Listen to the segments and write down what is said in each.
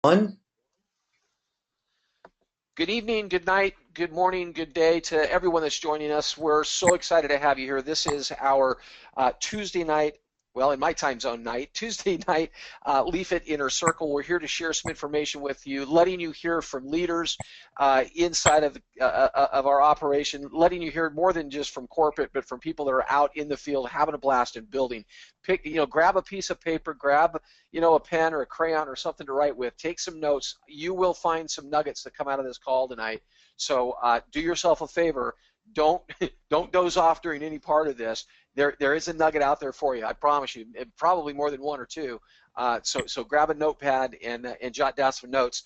One. Good evening, good night, good morning, good day to everyone that's joining us. We're so excited to have you here. This is our Tuesday night, well, in my time zone night, Tuesday night Leafit Inner Circle. We're here to share some information with you, letting you hear from leaders inside of our operation, letting you hear more than just from corporate, but from people that are out in the field having a blast and building. Grab a piece of paper, grab a pen or a crayon or something to write with. Take some notes. You will find some nuggets that come out of this call tonight. So do yourself a favor. Don't don't doze off during any part of this. There is a nugget out there for you. I promise you. Probably more than one or two. So grab a notepad and jot down some notes.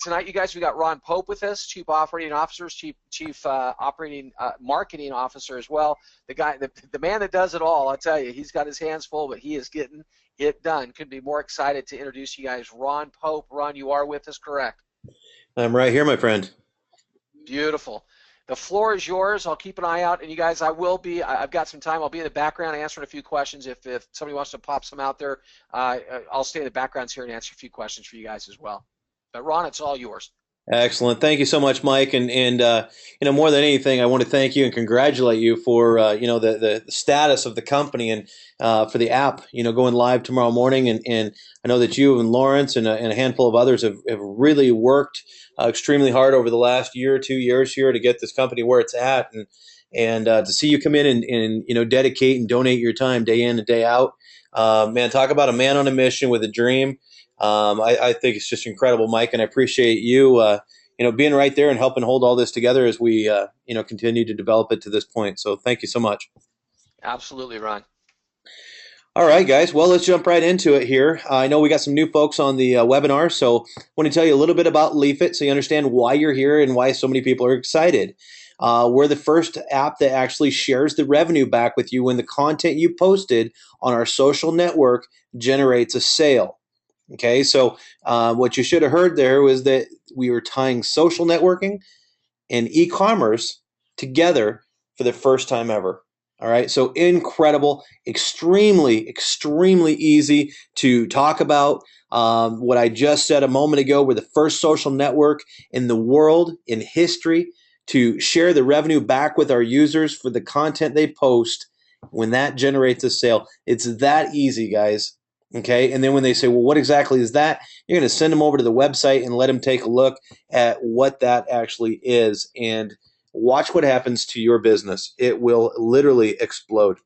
Tonight, you guys, we got Ron Pope with us, Chief Operating Officer, Chief Operating Marketing Officer as well. The man that does it all. I tell you, he's got his hands full, but he is getting it done. Couldn't be more excited to introduce you guys. Ron Pope. Ron, you are with us, correct? I'm right here, my friend. Beautiful. The floor is yours. I'll keep an eye out, and you guys, I've got some time. I'll be in the background answering a few questions. If somebody wants to pop some out there, I'll stay in the background here and answer a few questions for you guys as well. But Ron, it's all yours. Excellent. Thank you so much, Mike. And more than anything, I want to thank you and congratulate you for the status of the company and for the app going live tomorrow morning. And I know that you and Lawrence and a handful of others have really worked extremely hard over the last year or 2 years here to get this company where it's at. And to see you come in and dedicate and donate your time day in and day out, man, talk about a man on a mission with a dream. I think it's just incredible, Mike, and I appreciate you, being right there and helping hold all this together as we, continue to develop it to this point. So thank you so much. Absolutely, Ron. All right, guys. Well, let's jump right into it here. I know we got some new folks on the webinar, so I want to tell you a little bit about Leafit so you understand why you're here and why so many people are excited. We're the first app that actually shares the revenue back with you when the content you posted on our social network generates a sale. Okay, so what you should have heard there was that we were tying social networking and e-commerce together for the first time ever. All right, so incredible, extremely, extremely easy to talk about. What I just said a moment ago, we're the first social network in the world, in history, to share the revenue back with our users for the content they post when that generates a sale. It's that easy, guys. Okay, and then when they say, well, what exactly is that? You're going to send them over to the website and let them take a look at what that actually is. And watch what happens to your business. It will literally explode.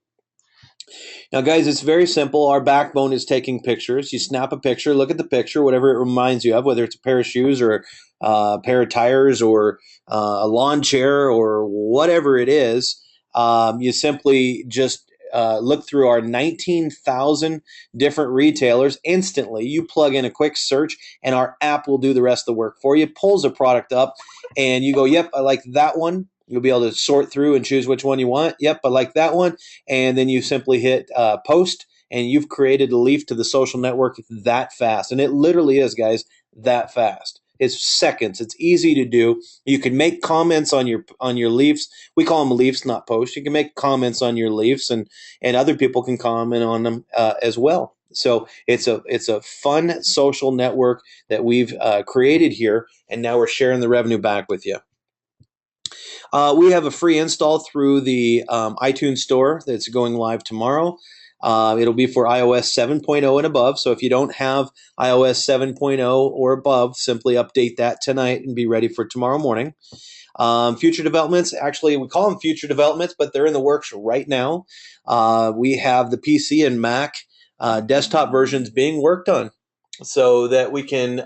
Now, guys, it's very simple. Our backbone is taking pictures. You snap a picture, look at the picture, whatever it reminds you of, whether it's a pair of shoes or a pair of tires or a lawn chair or whatever it is. You simply just look through our 19,000 different retailers instantly. You plug in a quick search, and our app will do the rest of the work for you. It pulls a product up, and you go, yep, I like that one. You'll be able to sort through and choose which one you want. Yep, I like that one. And then you simply hit post, and you've created a leaf to the social network that fast. And it literally is, guys, that fast. It's seconds. It's easy to do. You can make comments on your leaves. We call them leaves, not posts. You can make comments on your leaves, and other people can comment on them as well. So it's a fun social network that we've created here, and now we're sharing the revenue back with you. We have a free install through the iTunes store that's going live tomorrow. It'll be for iOS 7.0 and above. So if you don't have iOS 7.0 or above, simply update that tonight and be ready for tomorrow morning. Future developments, actually, we call them future developments, but they're in the works right now. We have the PC and Mac desktop versions being worked on so that we can,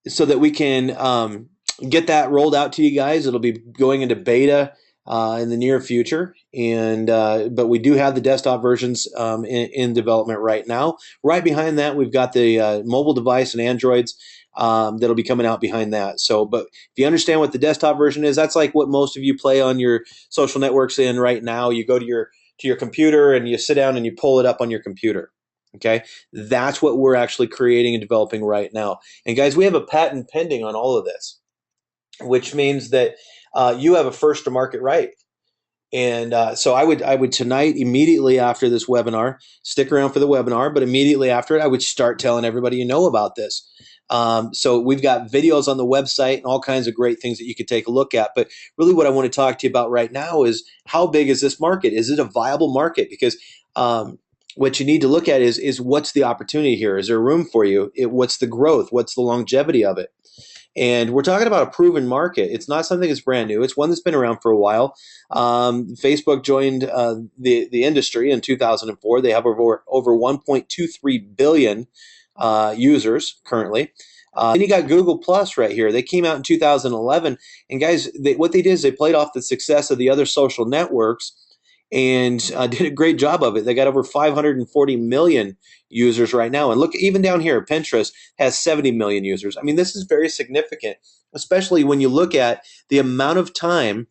so that we can get that rolled out to you guys. It'll be going into beta in the near future, and but we do have the desktop versions in development right now. Right behind that, we've got the mobile device and Androids that'll be coming out behind that. So, but if you understand what the desktop version is, that's like what most of you play on your social networks in right now. You go to your computer and you sit down and you pull it up on your computer. Okay, that's what we're actually creating and developing right now. And guys, we have a patent pending on all of this, which means that you have a first to market right. And so I would tonight, immediately after this webinar, stick around for the webinar, but immediately after it, I would start telling everybody you know about this. So we've got videos on the website and all kinds of great things that you could take a look at. But really, what I want to talk to you about right now is how big is this market? Is it a viable market? Because what you need to look at is what's the opportunity here? Is there room for you? What's the growth? What's the longevity of it? And we're talking about a proven market. It's not something that's brand new. It's one that's been around for a while. Facebook joined the industry in 2004. They have over 1.23 billion users currently. Then you got Google Plus right here. They came out in 2011, and guys, what they did is they played off the success of the other social networks and did a great job of it. They got over 540 million users right now. And look, even down here, Pinterest has 70 million users. I mean, this is very significant, especially when you look at the amount of time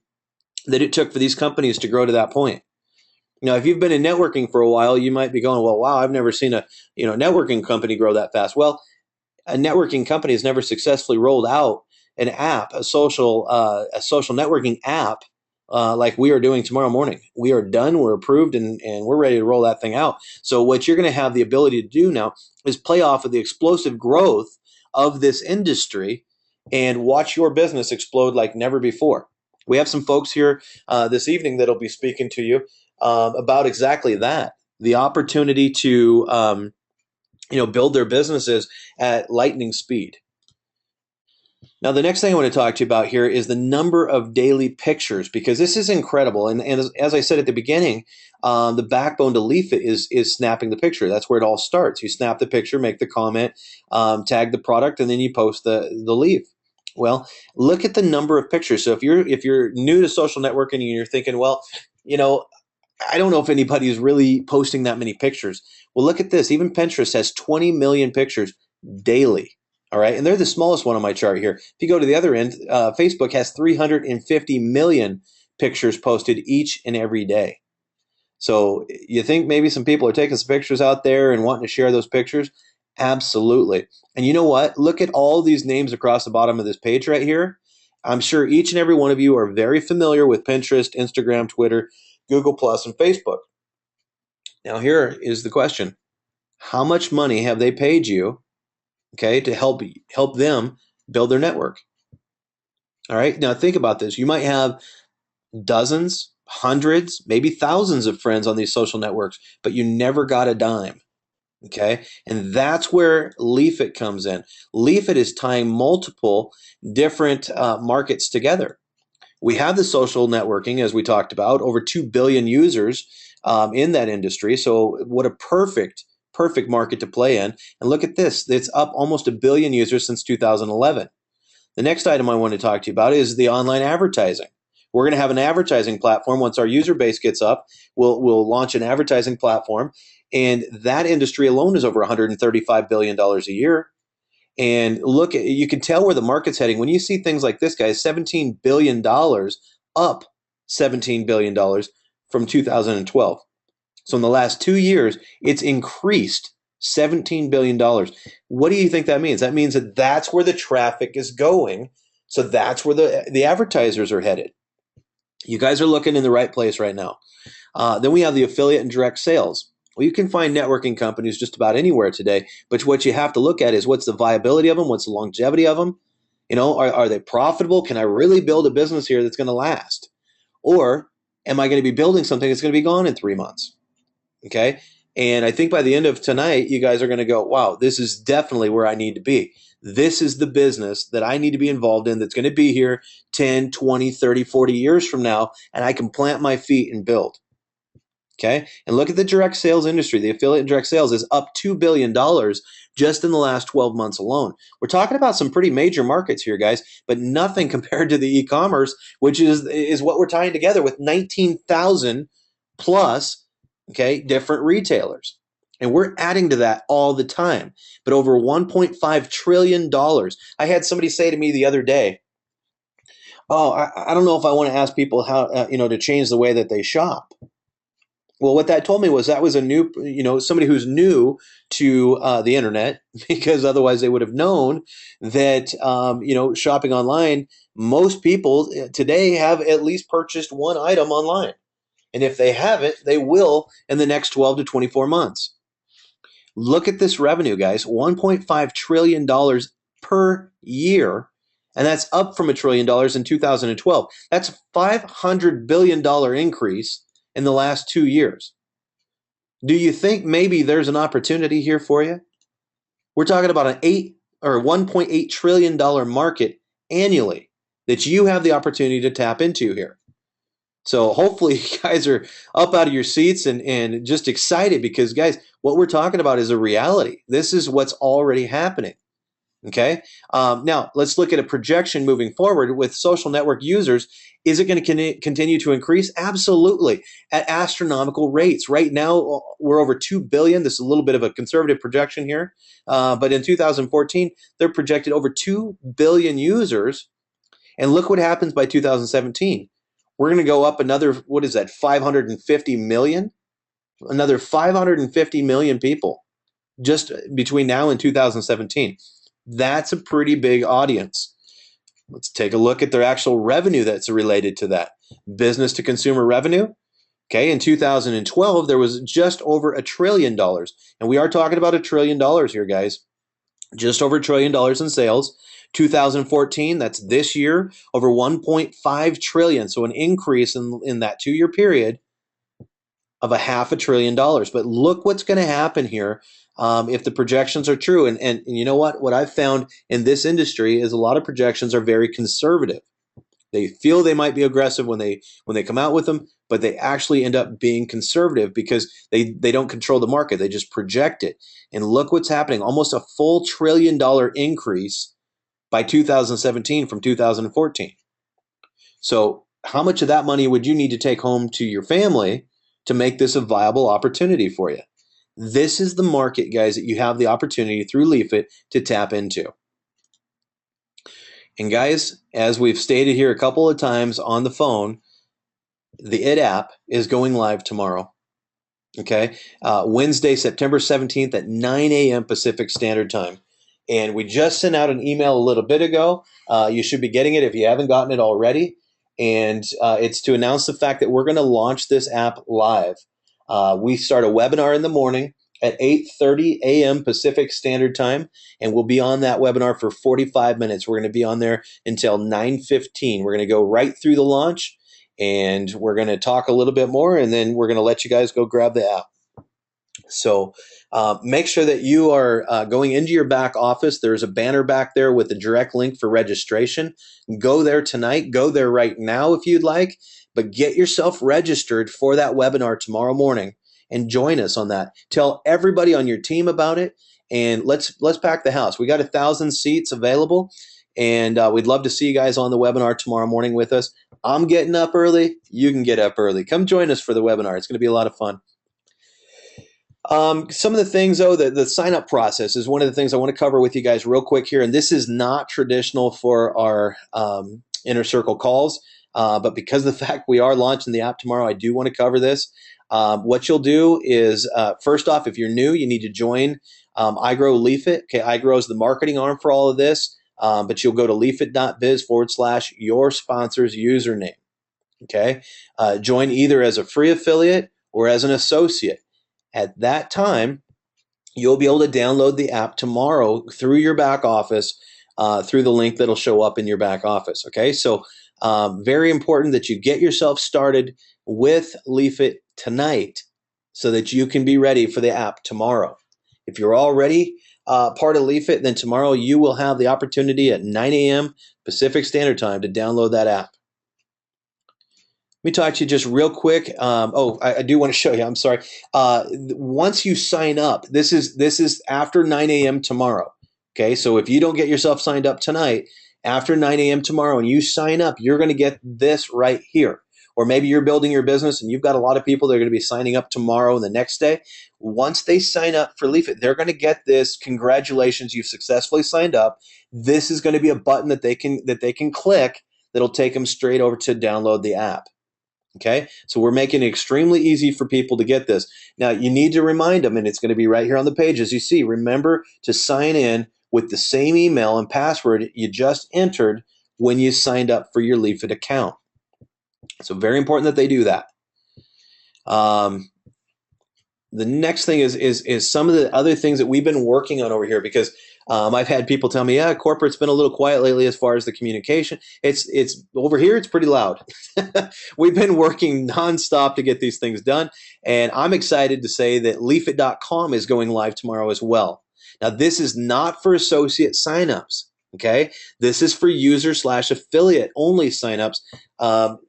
that it took for these companies to grow to that point. Now, if you've been in networking for a while, you might be going, well, wow, I've never seen a networking company grow that fast. Well, a networking company has never successfully rolled out an app, a social networking app, like we are doing tomorrow morning. We are done, we're approved, and we're ready to roll that thing out. So what you're going to have the ability to do now is play off of the explosive growth of this industry and watch your business explode like never before. We have some folks here this evening that'll be speaking to you about exactly that, the opportunity to build their businesses at lightning speed. Now, the next thing I want to talk to you about here is the number of daily pictures, because this is incredible. And as I said at the beginning, the backbone to Leafit is snapping the picture. That's where it all starts. You snap the picture, make the comment, tag the product, and then you post the leaf. Well, look at the number of pictures. So if you're new to social networking and you're thinking, well, I don't know if anybody's really posting that many pictures. Well, look at this. Even Pinterest has 20 million pictures daily. All right. And they're the smallest one on my chart here. If you go to the other end, Facebook has 350 million pictures posted each and every day. So you think maybe some people are taking some pictures out there and wanting to share those pictures? Absolutely. And you know what? Look at all these names across the bottom of this page right here. I'm sure each and every one of you are very familiar with Pinterest, Instagram, Twitter, Google Plus, and Facebook. Now, here is the question. How much money have they paid you, okay, to help them build their network? All right. Now, think about this. You might have dozens, hundreds, maybe thousands of friends on these social networks, but you never got a dime. Okay. And that's where Leafit comes in. Leafit is tying multiple different markets together. We have the social networking, as we talked about, over 2 billion users in that industry. So what a perfect market to play in. And look at this. It's up almost 1 billion users since 2011. The next item I want to talk to you about is the online advertising. We're going to have an advertising platform. Once our user base gets up, we'll launch an advertising platform. And that industry alone is over $135 billion a year. And look, you can tell where the market's heading. When you see things like this, guys, $17 billion, up $17 billion from 2012. So in the last 2 years, it's increased $17 billion. What do you think that means? That means that that's where the traffic is going. So that's where the advertisers are headed. You guys are looking in the right place right now. Then we have the affiliate and direct sales. Well, you can find networking companies just about anywhere today, but what you have to look at is what's the viability of them, what's the longevity of them. Are they profitable? Can I really build a business here that's going to last? Or am I going to be building something that's going to be gone in 3 months? Okay. And I think by the end of tonight, you guys are going to go, wow, this is definitely where I need to be. This is the business that I need to be involved in that's going to be here 10, 20, 30, 40 years from now, and I can plant my feet and build. Okay. And look at the direct sales industry. The affiliate and direct sales is up $2 billion just in the last 12 months alone. We're talking about some pretty major markets here, guys, but nothing compared to the e-commerce, which is what we're tying together with 19,000 plus, okay, different retailers. And we're adding to that all the time. But over $1.5 trillion. I had somebody say to me the other day, oh, I don't know if I want to ask people how, to change the way that they shop. Well, what that told me was that was a new, somebody who's new to the internet, because otherwise they would have known that, shopping online, most people today have at least purchased one item online. And if they haven't, they will in the next 12 to 24 months. Look at this revenue, guys, $1.5 trillion per year. And that's up from $1 trillion in 2012. That's a $500 billion increase in the last 2 years. Do you think maybe there's an opportunity here for you? We're talking about an $1.8 trillion market annually that you have the opportunity to tap into here. So hopefully you guys are up out of your seats and just excited because, guys, what we're talking about is a reality. This is what's already happening. Okay. Now let's look at a projection moving forward with social network users. Is it going to continue to increase? Absolutely, at astronomical rates. Right now, we're over 2 billion. This is a little bit of a conservative projection here. But in 2014, they're projected over 2 billion users. And look what happens by 2017. We're going to go up another, what is that, 550 million? Another 550 million people just between now and 2017. That's a pretty big audience. Let's take a look at their actual revenue that's related to that. Business to consumer revenue. Okay, in 2012, there was just over $1 trillion. And we are talking about $1 trillion here, guys. Just over $1 trillion in sales. 2014, that's this year, over 1.5 trillion. So an increase in that 2 year period of a $500 billion. But look what's going to happen here if the projections are true. And you know what I've found in this industry is a lot of projections are very conservative. They feel they might be aggressive when they come out with them, but they actually end up being conservative because they don't control the market. They just project it. And look what's happening. Almost a full $1 trillion increase by 2017 from 2014. So how much of that money would you need to take home to your family to make this a viable opportunity for you? This is the market, guys, that you have the opportunity through Leafit to tap into. And guys, as we've stated here a couple of times on the phone, the IT app is going live tomorrow. Okay, Wednesday, September 17th at 9 a.m. Pacific Standard Time. And we just sent out an email a little bit ago. You should be getting it if you haven't gotten it already. And it's to announce the fact that we're going to launch this app live. We start a webinar in the morning at 8:30 a.m. Pacific Standard Time, and we'll be on that webinar for 45 minutes. We're going to be on there until 9:15. We're going to go right through the launch, and we're going to talk a little bit more, and then we're going to let you guys go grab the app. So make sure that you are going into your back office. There's a banner back there with a direct link for registration. Go there tonight. Go there right now if you'd like, but get yourself registered for that webinar tomorrow morning and join us on that. Tell everybody on your team about it, and let's pack the house. We got 1,000 seats available, and we'd love to see you guys on the webinar tomorrow morning with us. I'm getting up early. You can get up early. Come join us for the webinar. It's going to be a lot of fun. Some of the things, though, the sign-up process is one of the things I want to cover with you guys real quick here. And this is not traditional for our Inner Circle calls, but because of the fact we are launching the app tomorrow, I do want to cover this. What you'll do is, first off, if you're new, you need to join iGrow Leafit. Okay, iGrow is the marketing arm for all of this, but you'll go to leafit.biz/your sponsor's username. Okay, join either as a free affiliate or as an associate. At that time, you'll be able to download the app tomorrow through your back office, through the link that'll show up in your back office. Okay, so very important that you get yourself started with Leafit tonight so that you can be ready for the app tomorrow. If you're already part of Leafit, then tomorrow you will have the opportunity at 9 a.m. Pacific Standard Time to download that app. Let me talk to you just real quick. I do want to show you. I'm sorry. Once you sign up, this is after 9 a.m. tomorrow. Okay, so if you don't get yourself signed up tonight, after 9 a.m. tomorrow, and you sign up, you're going to get this right here. Or maybe you're building your business and you've got a lot of people that are going to be signing up tomorrow and the next day. Once they sign up for Leafit, they're going to get this. Congratulations, you've successfully signed up. This is going to be a button that they can click that'll take them straight over to download the app. Okay, so we're making it extremely easy for people to get this. Now, you need to remind them, and it's going to be right here on the page as you see. Remember to sign in with the same email and password you just entered when you signed up for your Leafit account. So very important that they do that. Um, the next thing is some of the other things that we've been working on over here because I've had people tell me, yeah, corporate's been a little quiet lately as far as the communication. It's over here. It's pretty loud. We've been working nonstop to get these things done, and I'm excited to say that leafit.com is going live tomorrow as well. Now, this is not for associate signups. Okay, this is for user/affiliate only signups.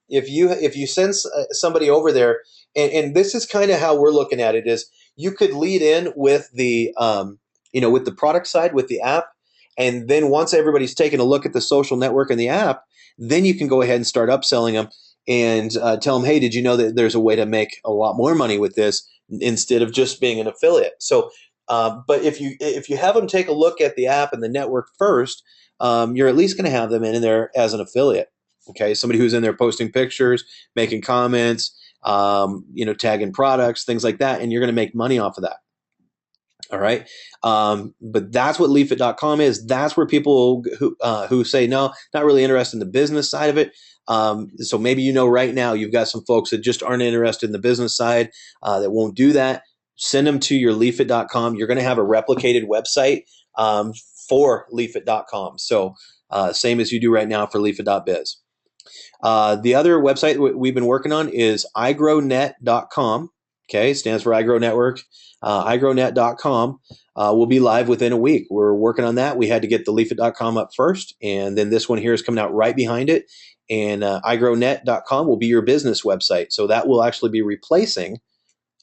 If you send somebody over there, and this is kind of how we're looking at it is you could lead in with the with the product side with the app, and then once everybody's taken a look at the social network and the app, then you can go ahead and start upselling them and tell them, hey, did you know that there's a way to make a lot more money with this instead of just being an affiliate? So but if you have them take a look at the app and the network first, you're at least going to have them in there as an affiliate. Okay, somebody who's in there posting pictures, making comments, tagging products, things like that, and you're going to make money off of that. All right. But that's what leafit.com is. That's where people who say, no, not really interested in the business side of it. So maybe right now you've got some folks that just aren't interested in the business side that won't do that. Send them to your leafit.com. You're going to have a replicated website for leafit.com. So same as you do right now for leafit.biz. The other website we've been working on is igrownet.com. Okay, stands for iGrow Network. igrownet.com will be live within a week. We're working on that. We had to get the leafit.com up first, and then this one here is coming out right behind it. And igrownet.com will be your business website. So that will actually be replacing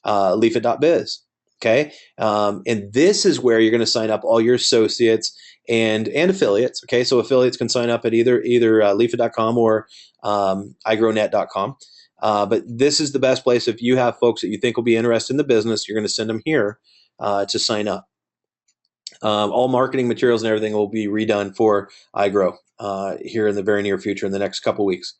leafit.biz. Okay. And this is where you're going to sign up all your associates and affiliates. Okay. So affiliates can sign up at either leafit.com or igrownet.com. But this is the best place if you have folks that you think will be interested in the business, you're going to send them here to sign up. All marketing materials and everything will be redone for iGrow here in the very near future in the next couple weeks.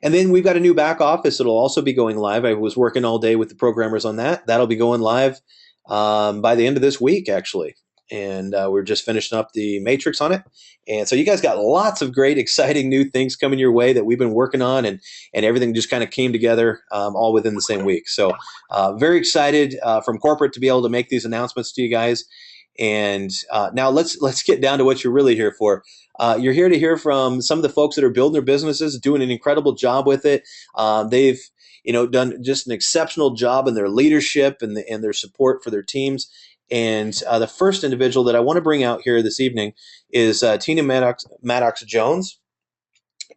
And then we've got a new back office that'll also be going live. I was working all day with the programmers on that. That'll be going live by the end of this week, actually. And we're just finishing up the matrix on it. And so you guys got lots of great, exciting new things coming your way that we've been working on, and everything just kind of came together all within the same week. So very excited from corporate to be able to make these announcements to you guys. And now let's get down to what you're really here for. You're here to hear from some of the folks that are building their businesses, doing an incredible job with it. They've done just an exceptional job in their leadership and their support for their teams. And the first individual that I want to bring out here this evening is Tina Maddox-Jones.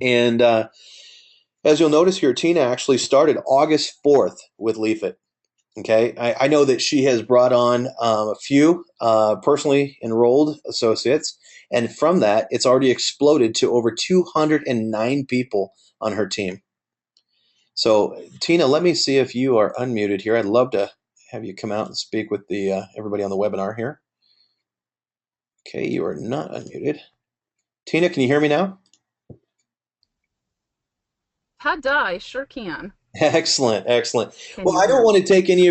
And as you'll notice here, Tina actually started August 4th with Leafit. Okay, I know that she has brought on a few personally enrolled associates, and from that, it's already exploded to over 209 people on her team. So, Tina, let me see if you are unmuted here. I'd love to have you come out and speak with the everybody on the webinar here. Okay, you are not unmuted. Tina, can you hear me now? I sure can. Excellent, excellent. Can Well, you I don't hear want me? to take any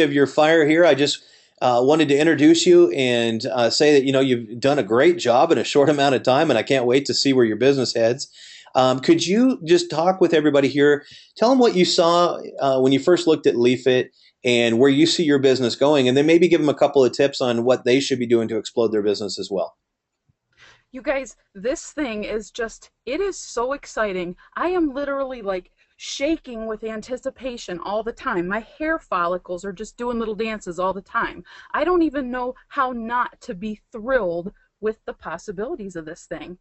of your fire here. I just wanted to introduce you and say that you've done a great job in a short amount of time, and I can't wait to see where your business heads. Could you just talk with everybody here? Tell them what you saw when you first looked at Leafit and where you see your business going, and then maybe give them a couple of tips on what they should be doing to explode their business as well. You guys, this thing is it is so exciting. I am literally like shaking with anticipation all the time. My hair follicles are just doing little dances all the time. I don't even know how not to be thrilled with the possibilities of this thing.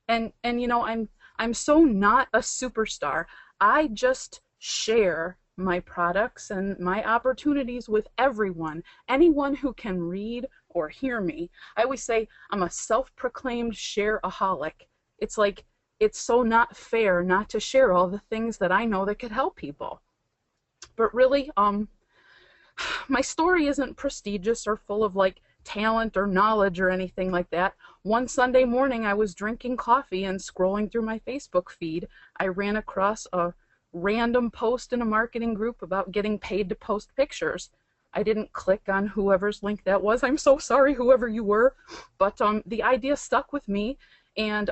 And I'm so not a superstar. I just share my products and my opportunities with anyone who can read or hear me. I always say I'm a self-proclaimed share-aholic. It's like it's so not fair not to share all the things that I know that could help people. But really, my story isn't prestigious or full of like talent or knowledge or anything like that. One Sunday morning, I was drinking coffee and scrolling through my Facebook feed. I ran across a random post in a marketing group about getting paid to post pictures. I didn't click on whoever's link that was. I'm so sorry, whoever you were. But the idea stuck with me. And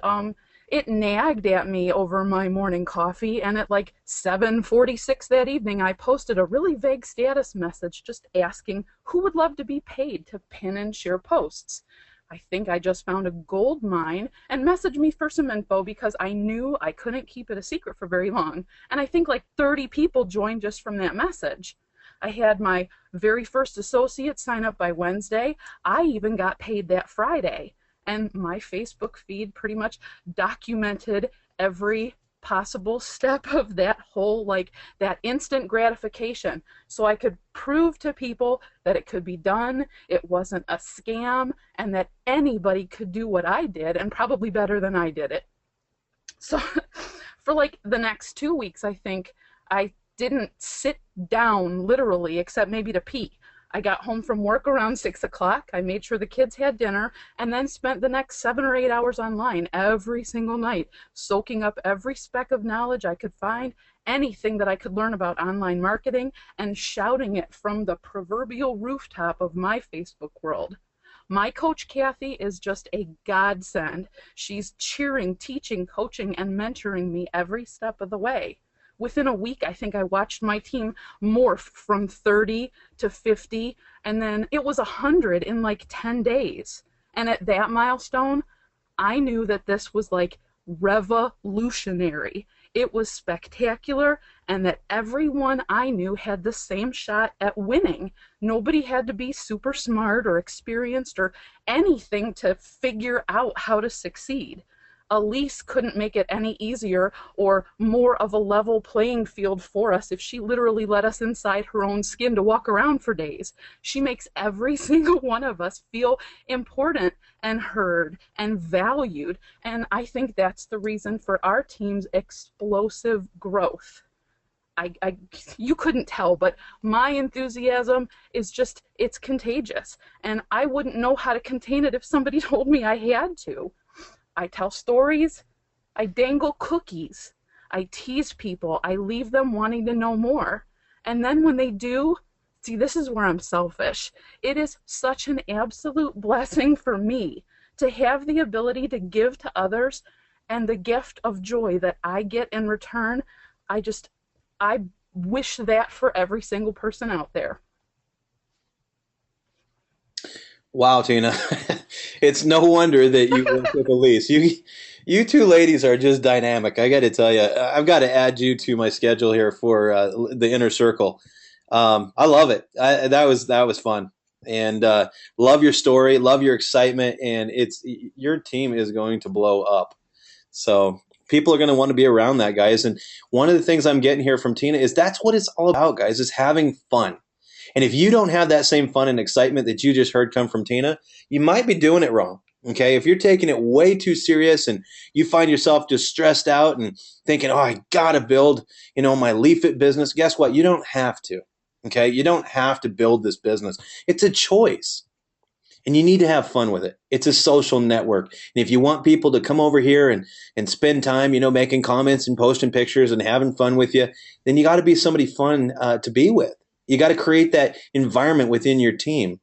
it nagged at me over my morning coffee, and at like 7:46 that evening, I posted a really vague status message just asking who would love to be paid to pin and share posts. I think I just found a gold mine and messaged me for some info because I knew I couldn't keep it a secret for very long. And I think like 30 people joined just from that message. I had my very first associate sign up by Wednesday. I even got paid that Friday. And my Facebook feed pretty much documented every possible step of that whole, like, that instant gratification. So I could prove to people that it could be done, it wasn't a scam, and that anybody could do what I did and probably better than I did it. So for like the next 2 weeks, I think I didn't sit down literally, except maybe to pee. I got home from work around 6 o'clock. I made sure the kids had dinner and then spent the next 7 or 8 hours online every single night, soaking up every speck of knowledge I could find, anything that I could learn about online marketing, and shouting it from the proverbial rooftop of my Facebook world. My coach, Kathy, is just a godsend. She's cheering, teaching, coaching, and mentoring me every step of the way. Within a week, I think I watched my team morph from 30 to 50, and then it was 100 in like 10 days. And at that milestone, I knew that this was like revolutionary. It was spectacular, and that everyone I knew had the same shot at winning. Nobody had to be super smart or experienced or anything to figure out how to succeed. Alyse couldn't make it any easier or more of a level playing field for us if she literally let us inside her own skin to walk around for days. She makes every single one of us feel important and heard and valued, and I think that's the reason for our team's explosive growth. You couldn't tell, but my enthusiasm is just, it's contagious, and I wouldn't know how to contain it if somebody told me I had to. I tell stories, I dangle cookies, I tease people, I leave them wanting to know more. And then when they do, see, this is where I'm selfish. It is such an absolute blessing for me to have the ability to give to others, and the gift of joy that I get in return. I wish that for every single person out there. Wow, Tina. It's no wonder that you work with Alyse. You two ladies are just dynamic. I got to tell you, I've got to add you to my schedule here for the inner circle. I love it. That was fun, and love your story, love your excitement, and it's your team is going to blow up. So people are going to want to be around that, guys. And one of the things I'm getting here from Tina is that's what it's all about, guys, is having fun. And if you don't have that same fun and excitement that you just heard come from Tina, you might be doing it wrong. Okay. If you're taking it way too serious and you find yourself just stressed out and thinking, oh, I got to build, my leafit business, guess what? You don't have to. Okay. You don't have to build this business. It's a choice. And you need to have fun with it. It's a social network. And if you want people to come over here and spend time, making comments and posting pictures and having fun with you, then you got to be somebody fun to be with. You got to create that environment within your team.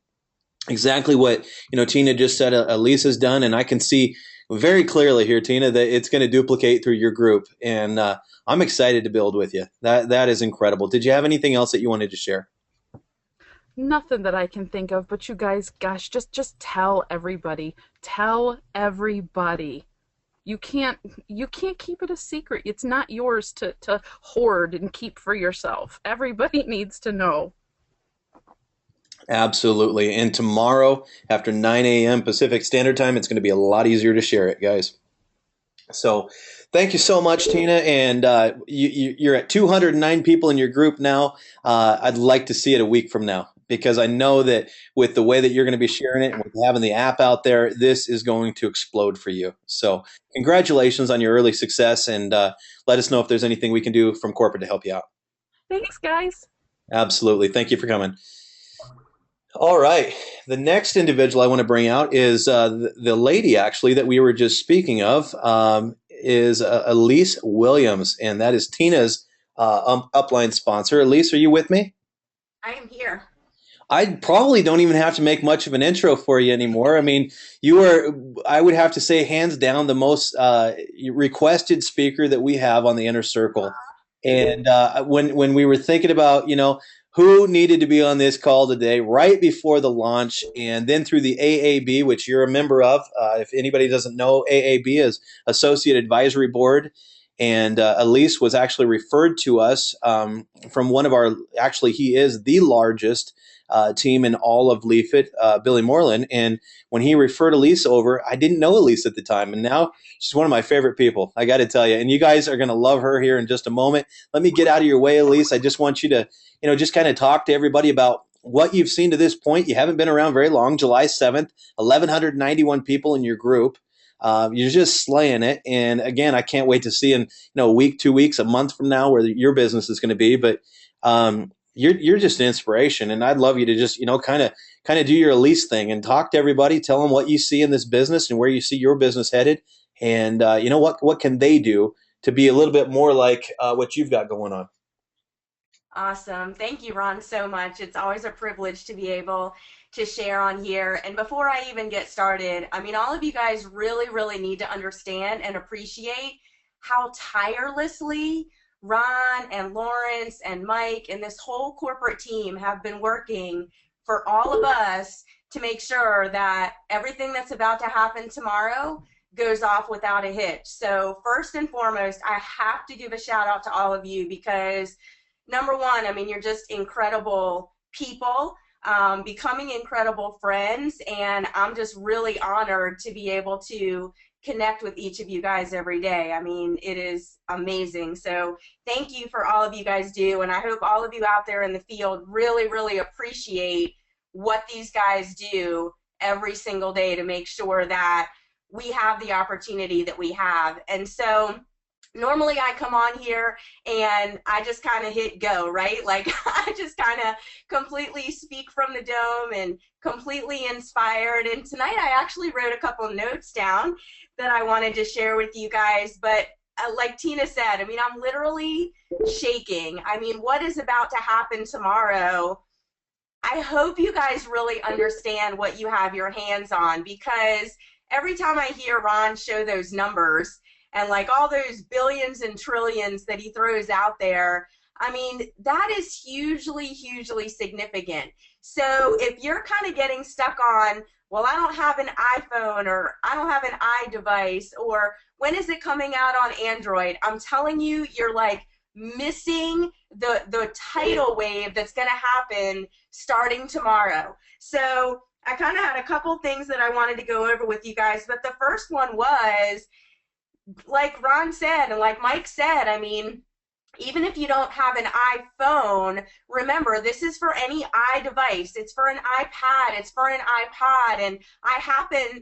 Exactly what, Tina just said, Alyse has done. And I can see very clearly here, Tina, that it's going to duplicate through your group. And I'm excited to build with you. That is incredible. Did you have anything else that you wanted to share? Nothing that I can think of, but you guys, gosh, just tell everybody. Tell everybody. You can't you can't keep it a secret. It's not yours to hoard and keep for yourself. Everybody needs to know. Absolutely. And tomorrow after 9 a.m. Pacific Standard Time, it's going to be a lot easier to share it, guys. So thank you so much, Tina. And you're at 209 people in your group now. I'd like to see it a week from now, because I know that with the way that you're going to be sharing it and with having the app out there, this is going to explode for you. So congratulations on your early success, and let us know if there's anything we can do from corporate to help you out. Thanks, guys. Absolutely. Thank you for coming. All right. The next individual I want to bring out is the lady, actually, that we were just speaking of, is Alyse Williams, and that is Tina's upline sponsor. Alyse, are you with me? I am here. I probably don't even have to make much of an intro for you anymore. I mean, you are, I would have to say, hands down, the most requested speaker that we have on the inner circle. And when we were thinking about, who needed to be on this call today, right before the launch, and then through the AAB, which you're a member of, if anybody doesn't know, AAB is Associate Advisory Board. And Alyse was actually referred to us from one of our, actually, he is the largest team in all of Leafit, Billy Moreland. And when he referred Alyse over, I didn't know Alyse at the time. And now she's one of my favorite people, I got to tell you. And you guys are going to love her here in just a moment. Let me get out of your way, Alyse. I just want you to, just kind of talk to everybody about what you've seen to this point. You haven't been around very long. July 7th, 1,191 people in your group. You're just slaying it. And again, I can't wait to see in a week, 2 weeks, a month from now where your business is going to be. But you're just an inspiration, and I'd love you to just kind of do your Alyse thing and talk to everybody, tell them what you see in this business and where you see your business headed, and what can they do to be a little bit more like what you've got going on. Awesome. Thank you, Ron, so much. It's always a privilege to be able to share on here. And before I even get started, I mean, all of you guys really, really need to understand and appreciate how tirelessly Ron and Lawrence and Mike and this whole corporate team have been working for all of us to make sure that everything that's about to happen tomorrow goes off without a hitch. So first and foremost, I have to give a shout out to all of you because number one, I mean, you're just incredible people, becoming incredible friends, and I'm just really honored to be able to connect with each of you guys every day. I mean, it is amazing. So thank you for all of you guys do, and I hope all of you out there in the field really, really appreciate what these guys do every single day to make sure that we have the opportunity that we have. And so normally I come on here and I just kind of hit go, right? Like I just kind of completely speak from the dome and completely inspired. And tonight I actually wrote a couple notes down that I wanted to share with you guys. But like Tina said, I mean, I'm literally shaking. I mean, what is about to happen tomorrow? I hope you guys really understand what you have your hands on, because every time I hear Ron show those numbers, and like all those billions and trillions that he throws out there, I mean, that is hugely, hugely significant. So if you're kind of getting stuck on, well, I don't have an iPhone, or I don't have an iDevice, or when is it coming out on Android, I'm telling you, you're like missing the tidal wave that's going to happen starting tomorrow. So I kind of had a couple things that I wanted to go over with you guys, but the first one was, like Ron said and like Mike said, I mean, even if you don't have an iPhone, remember, this is for any iDevice. It's for an iPad. It's for an iPod. And I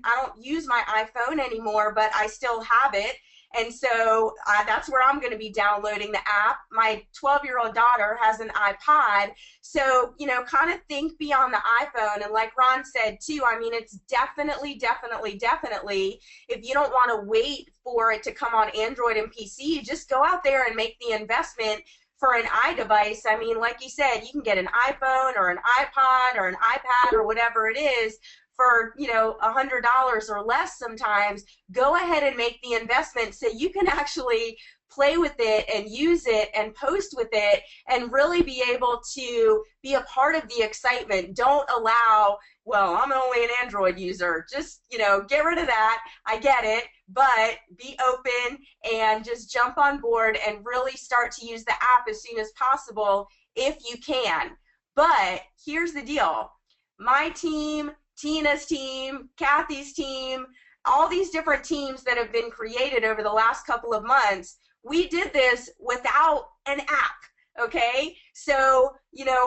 don't use my iPhone anymore, but I still have it. And so that's where I'm going to be downloading the app. My 12-year-old daughter has an iPod. So, kind of think beyond the iPhone. And like Ron said, too, I mean, it's definitely, definitely, definitely, if you don't want to wait for it to come on Android and PC, just go out there and make the investment for an iDevice. I mean, like you said, you can get an iPhone or an iPod or an iPad or whatever it is for $100 or less sometimes. Go ahead and make the investment so you can actually play with it and use it and post with it and really be able to be a part of the excitement. Don't allow, well, I'm only an Android user. Just, get rid of that. I get it, but be open and just jump on board and really start to use the app as soon as possible if you can. But here's the deal. My team, Tina's team, Kathy's team, all these different teams that have been created over the last couple of months, we did this without an app, okay? So,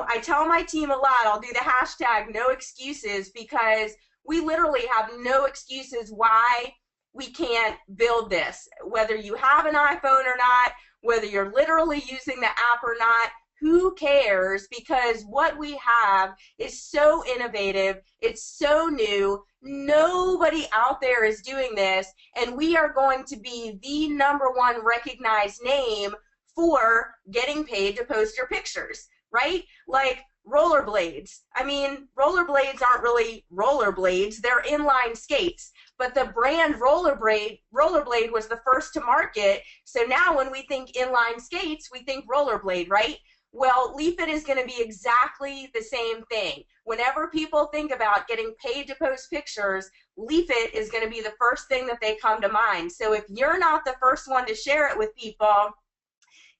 I tell my team a lot, I'll do the hashtag no excuses, because we literally have no excuses why we can't build this. Whether you have an iPhone or not, whether you're literally using the app or not, who cares? Because what we have is so innovative, it's so new, nobody out there is doing this, and we are going to be the #1 recognized name for getting paid to post your pictures, right? Like, rollerblades. I mean, rollerblades aren't really rollerblades, they're inline skates. But the brand rollerblade was the first to market. So now when we think inline skates, we think rollerblade, right? Well, Leafit is going to be exactly the same thing. Whenever people think about getting paid to post pictures, Leafit is going to be the first thing that they come to mind. So if you're not the first one to share it with people,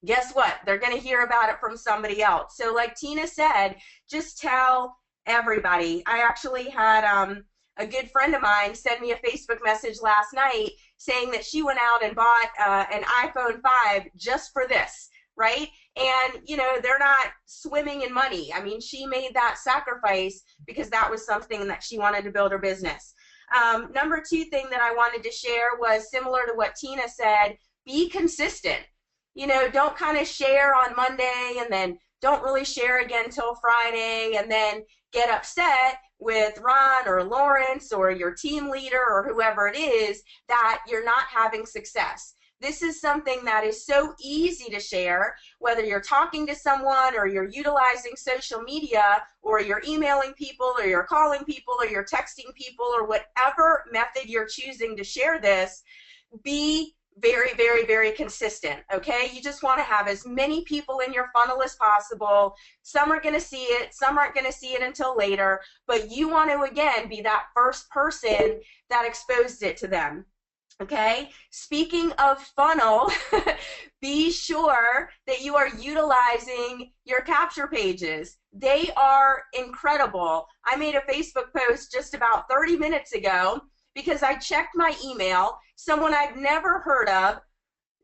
guess what? They're going to hear about it from somebody else. So like Tina said, just tell everybody. I actually had a good friend of mine send me a Facebook message last night saying that she went out and bought an iPhone 5 just for this, right? And, you know, they're not swimming in money. I mean, she made that sacrifice because that was something that she wanted to build her business. Number two thing that I wanted to share was similar to what Tina said, be consistent. You know, don't kind of share on Monday and then don't really share again till Friday and then get upset with Ron or Lawrence or your team leader or whoever it is that you're not having success. This is something that is so easy to share, whether you're talking to someone or you're utilizing social media or you're emailing people or you're calling people or you're texting people or whatever method you're choosing to share this. Be very, very, very consistent, okay? You just want to have as many people in your funnel as possible. Some are going to see it, some aren't going to see it until later, but you want to, again, be that first person that exposed it to them. Okay, speaking of funnel, be sure that you are utilizing your capture pages. They are incredible. I made a Facebook post just about 30 minutes ago because I checked my email. Someone I've never heard of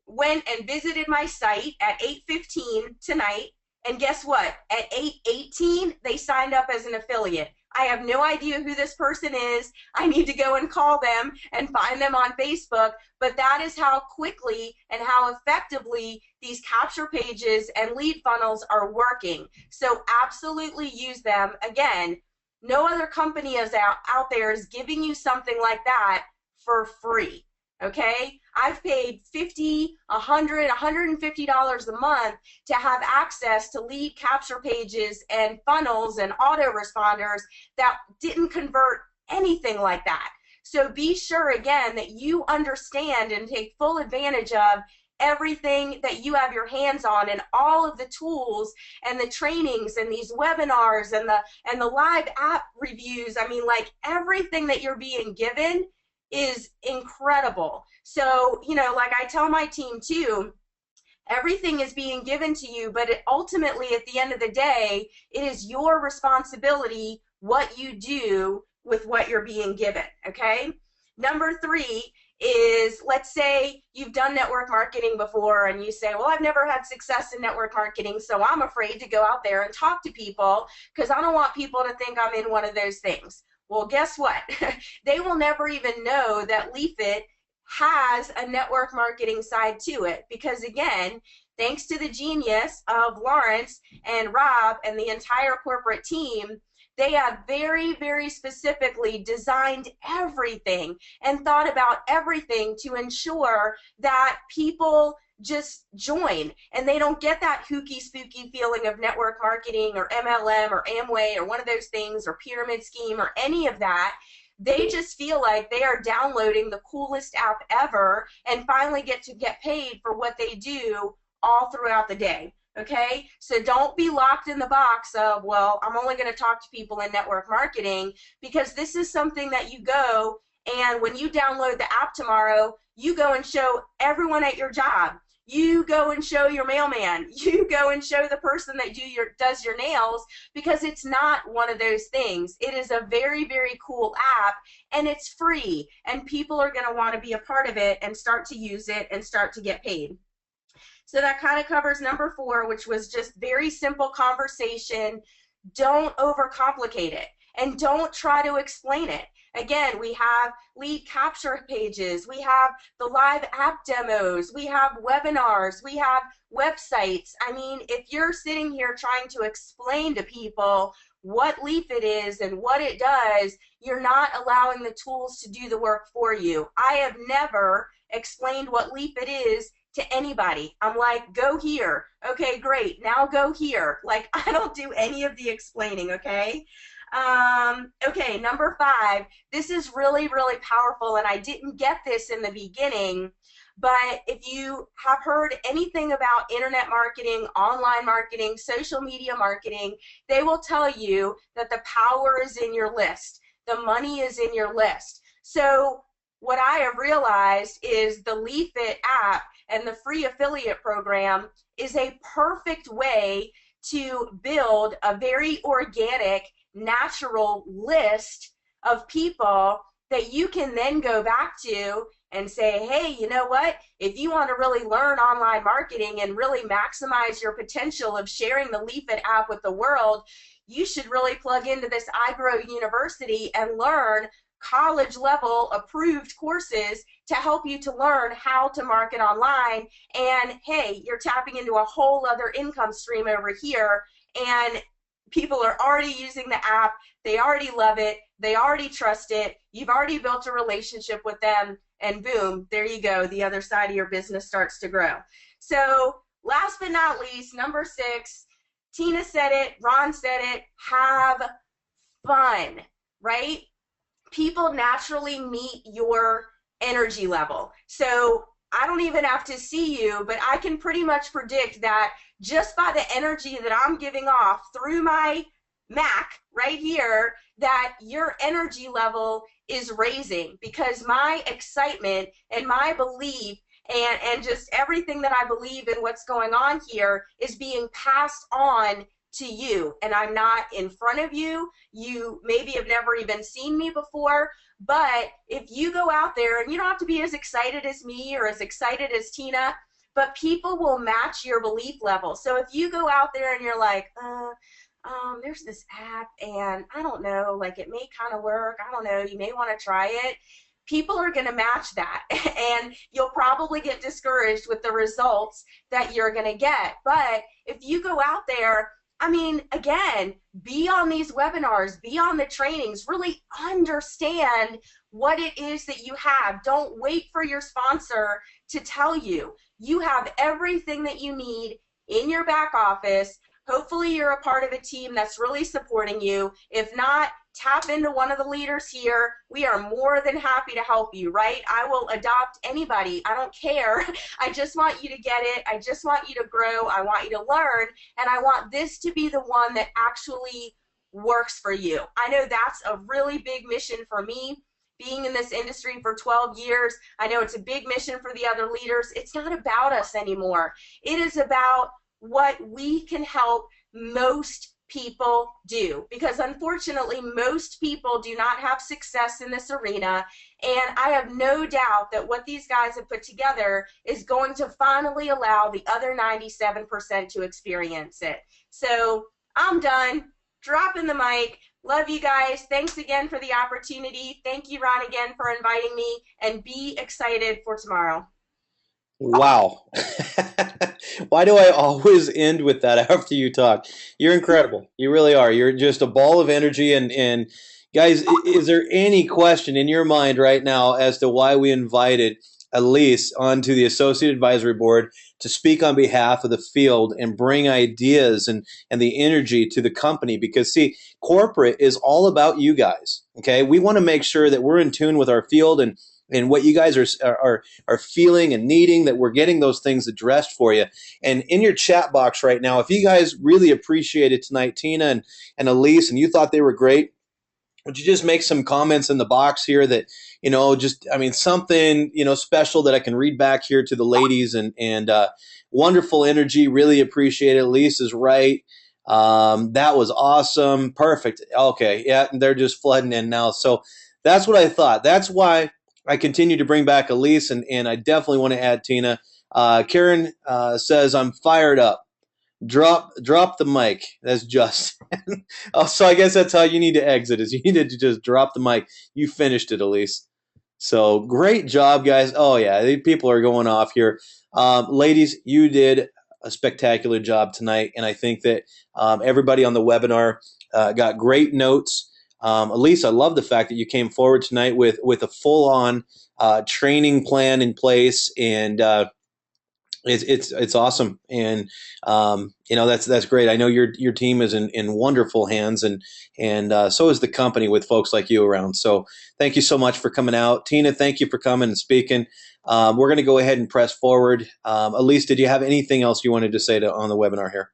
went and visited my site at 8:15 tonight, and guess what? At 8:18, they signed up as an affiliate. I have no idea who this person is. I need to go and call them and find them on Facebook, but that is how quickly and how effectively these capture pages and lead funnels are working. So absolutely use them. Again, no other company is out there is giving you something like that for free. Okay, I've paid $50, $100, $150 a month to have access to lead capture pages and funnels and autoresponders that didn't convert anything like that. So be sure, again, that you understand and take full advantage of everything that you have your hands on and all of the tools and the trainings and these webinars and the live app reviews. I mean, like, everything that you're being given is incredible. So, you know, like I tell my team too, everything is being given to you, but ultimately at the end of the day, it is your responsibility what you do with what you're being given, okay? Number three is, let's say you've done network marketing before and you say, well, I've never had success in network marketing, so I'm afraid to go out there and talk to people because I don't want people to think I'm in one of those things. Well, guess what? They will never even know that Leafit has a network marketing side to it because, again, thanks to the genius of Lawrence and Rob and the entire corporate team, they have very, very specifically designed everything and thought about everything to ensure that people just join and they don't get that hooky spooky feeling of network marketing or MLM or Amway or one of those things or pyramid scheme or any of that. They just feel like they are downloading the coolest app ever and finally get to get paid for what they do all throughout the day. Okay, so don't be locked in the box of, well, I'm only going to talk to people in network marketing, because this is something that you go and when you download the app tomorrow, you go and show everyone at your job. You go and show your mailman. You go and show the person that does your nails, because it's not one of those things. It is a very, very cool app, and it's free, and people are going to want to be a part of it and start to use it and start to get paid. So that kind of covers number 4, which was just very simple conversation. Don't overcomplicate it, and don't try to explain it. Again, we have lead capture pages, we have the live app demos, we have webinars, we have websites. I mean, if you're sitting here trying to explain to people what Leafit is and what it does, you're not allowing the tools to do the work for you. I have never explained what Leafit is to anybody. I'm like, go here. Okay, great. Now go here. Like, I don't do any of the explaining, okay? Okay, number 5. This is really, really powerful, and I didn't get this in the beginning, but if you have heard anything about internet marketing, online marketing, social media marketing, they will tell you that the power is in your list. The money is in your list. So what I have realized is the Leafit app and the free affiliate program is a perfect way to build a very organic, natural list of people that you can then go back to and say, hey, you know what? If you want to really learn online marketing and really maximize your potential of sharing the Leafit app with the world, you should really plug into this iGrow University and learn college level approved courses to help you to learn how to market online. And hey, you're tapping into a whole other income stream over here, and people are already using the app. They already love it. They already trust it. You've already built a relationship with them, and boom, there you go. The other side of your business starts to grow. So last but not least, number 6, Tina said it, Ron said it, have fun, right? People naturally meet your energy level. So I don't even have to see you, but I can pretty much predict that just by the energy that I'm giving off through my Mac right here, that your energy level is raising, because my excitement and my belief and just everything that I believe in what's going on here is being passed on to you. And I'm not in front of you. You maybe have never even seen me before, but if you go out there, and you don't have to be as excited as me or as excited as Tina, but people will match your belief level. So if you go out there and you're like, there's this app and I don't know, like it may kind of work, I don't know, you may want to try it. People are going to match that, and you'll probably get discouraged with the results that you're going to get. But if you go out there, I mean, again, be on these webinars, be on the trainings, really understand what it is that you have. Don't wait for your sponsor to tell you. You have everything that you need in your back office. Hopefully you're a part of a team that's really supporting you. If not, tap into one of the leaders here. We are more than happy to help you, right? I will adopt anybody. I don't care. I just want you to get it. I just want you to grow. I want you to learn. And I want this to be the one that actually works for you. I know that's a really big mission for me. Being in this industry for 12 years, I know it's a big mission for the other leaders. It's not about us anymore. It is about what we can help most people do, because unfortunately most people do not have success in this arena, and I have no doubt that what these guys have put together is going to finally allow the other 97% to experience it. So I'm done dropping the mic. Love you guys. Thanks again for the opportunity. Thank you, Ron, again for inviting me, and be excited for tomorrow. Wow. Why do I always end with that after you talk? You're incredible. You really are. You're just a ball of energy. And guys, is there any question in your mind right now as to why we invited Alyse onto the Associate Advisory Board to speak on behalf of the field and bring ideas and the energy to the company? Because, see, corporate is all about you guys. Okay, we want to make sure that we're in tune with our field and what you guys are feeling and needing, that we're getting those things addressed for you. And in your chat box right now, if you guys really appreciated tonight, Tina and Alyse, and you thought they were great, would you just make some comments in the box here that, just, I mean, something, special that I can read back here to the ladies, and wonderful energy. Really appreciate it. Alyse is right. That was awesome. Perfect. Okay. Yeah. They're just flooding in now. So that's what I thought. That's why I continue to bring back Alyse, and I definitely want to add Tina. Karen says, I'm fired up. Drop the mic. That's just. Oh, so I guess that's how you need to exit, is you needed to just drop the mic. You finished it, Alyse. So great job, guys. Oh, yeah, these people are going off here. Ladies, you did a spectacular job tonight, and I think that everybody on the webinar got great notes. Alyse, I love the fact that you came forward tonight with a full-on training plan in place, and It's awesome, and that's great. I know your team is in wonderful hands, and so is the company with folks like you around. So thank you so much for coming out, Tina. Thank you for coming and speaking. We're going to go ahead and press forward. Alyse, did you have anything else you wanted to say on the webinar here?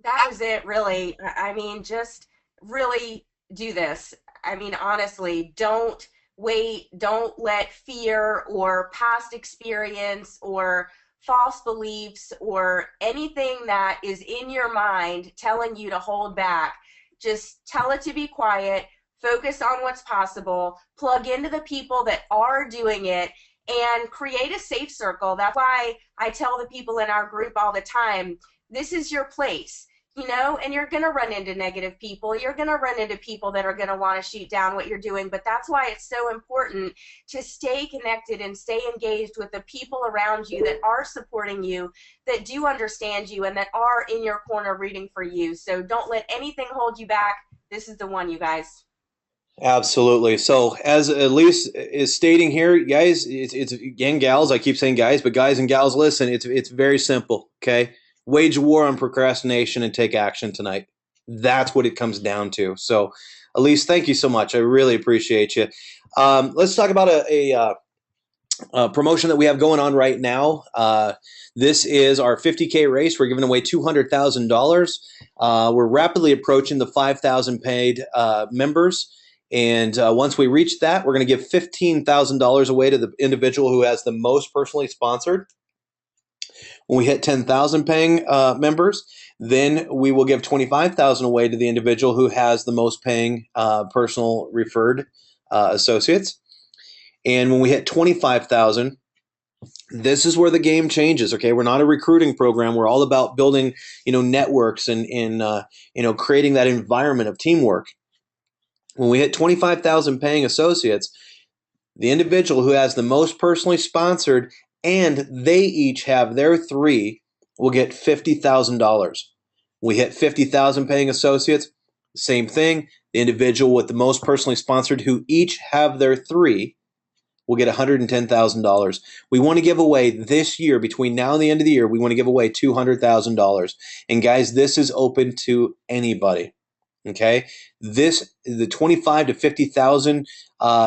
That was it, really. I mean, just really do this. I mean, honestly, don't wait. Don't let fear or past experience or false beliefs or anything that is in your mind telling you to hold back. Just tell it to be quiet. Focus on what's possible. Plug into the people that are doing it and create a safe circle. That's why I tell the people in our group all the time, this is your place. And you're going to run into negative people. You're going to run into people that are going to want to shoot down what you're doing. But that's why it's so important to stay connected and stay engaged with the people around you that are supporting you, that do understand you, and that are in your corner rooting for you. So don't let anything hold you back. This is the one, you guys. Absolutely. So as Alyse is stating here, guys, it's again, gals, I keep saying guys, but guys and gals, listen, it's very simple, okay? Wage a war on procrastination and take action tonight. That's what it comes down to. So, Alyse, thank you so much. I really appreciate you. Let's talk about a promotion that we have going on right now. This is our 50K race. We're giving away $200,000. We're rapidly approaching the 5,000 paid members. And once we reach that, we're going to give $15,000 away to the individual who has the most personally sponsored. When we hit 10,000 paying members, then we will give 25,000 away to the individual who has the most paying personal referred associates. And when we hit 25,000, this is where the game changes. Okay, we're not a recruiting program. We're all about building, networks and creating that environment of teamwork. When we hit 25,000 paying associates, the individual who has the most personally sponsored and they each have their 3 will get $50,000. We hit 50,000 paying associates, same thing. The individual with the most personally sponsored who each have their 3 will get $110,000. We want to give away this year, between now and the end of the year, we want to give away $200,000. And guys, this is open to anybody. Okay, the 25 to 50,000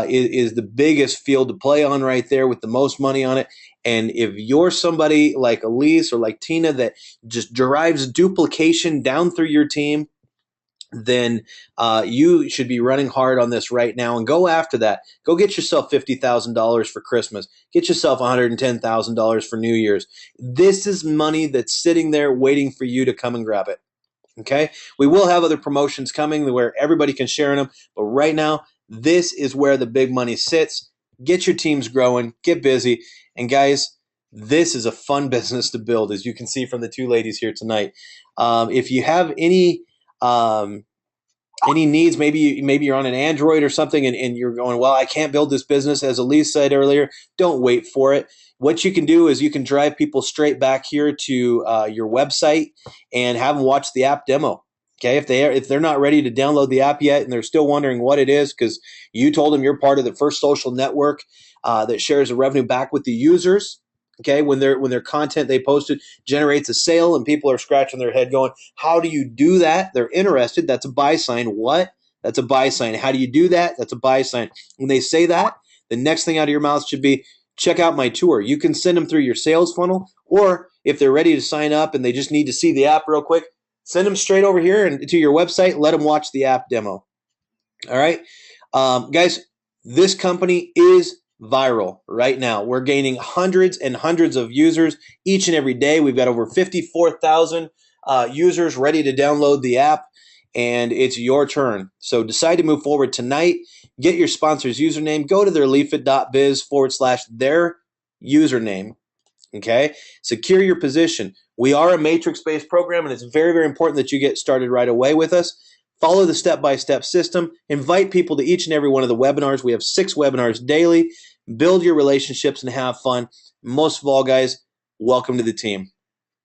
is the biggest field to play on right there with the most money on it. And if you're somebody like Alyse or like Tina that just drives duplication down through your team, then you should be running hard on this right now and go after that. Go get yourself $50,000 for Christmas. Get yourself $110,000 for New Year's. This is money that's sitting there waiting for you to come and grab it. Okay, we will have other promotions coming where everybody can share in them, but right now, this is where the big money sits. Get your teams growing, get busy, and guys, this is a fun business to build, as you can see from the 2 ladies here tonight. If you have any needs, maybe you're on an Android or something, and you're going, well, I can't build this business, as Alyse said earlier. Don't wait for it. What you can do is you can drive people straight back here to your website and have them watch the app demo. Okay, if they're not ready to download the app yet and they're still wondering what it is because you told them you're part of the first social network that shares the revenue back with the users. Okay, when their content they posted generates a sale and people are scratching their head going, how do you do that? They're interested. That's a buy sign. What? That's a buy sign. How do you do that? That's a buy sign. When they say that, the next thing out of your mouth should be, check out my tour. You can send them through your sales funnel, or if they're ready to sign up and they just need to see the app real quick, send them straight over here and to your website. Let them watch the app demo. All right, guys, this company is viral right now. We're gaining hundreds and hundreds of users each and every day. We've got over 54,000 users ready to download the app, and it's your turn. So decide to move forward tonight. Get your sponsor's username. Go to their leafit.biz/their username. Okay. Secure your position. We are a matrix-based program, and it's very, very important that you get started right away with us. Follow the step-by-step system. Invite people to each and every one of the webinars. We have 6 webinars daily. Build your relationships and have fun. Most of all, guys, welcome to the team.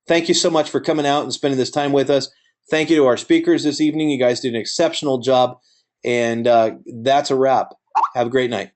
Thank you so much for coming out and spending this time with us. Thank you to our speakers this evening. You guys did an exceptional job. And that's a wrap. Have a great night.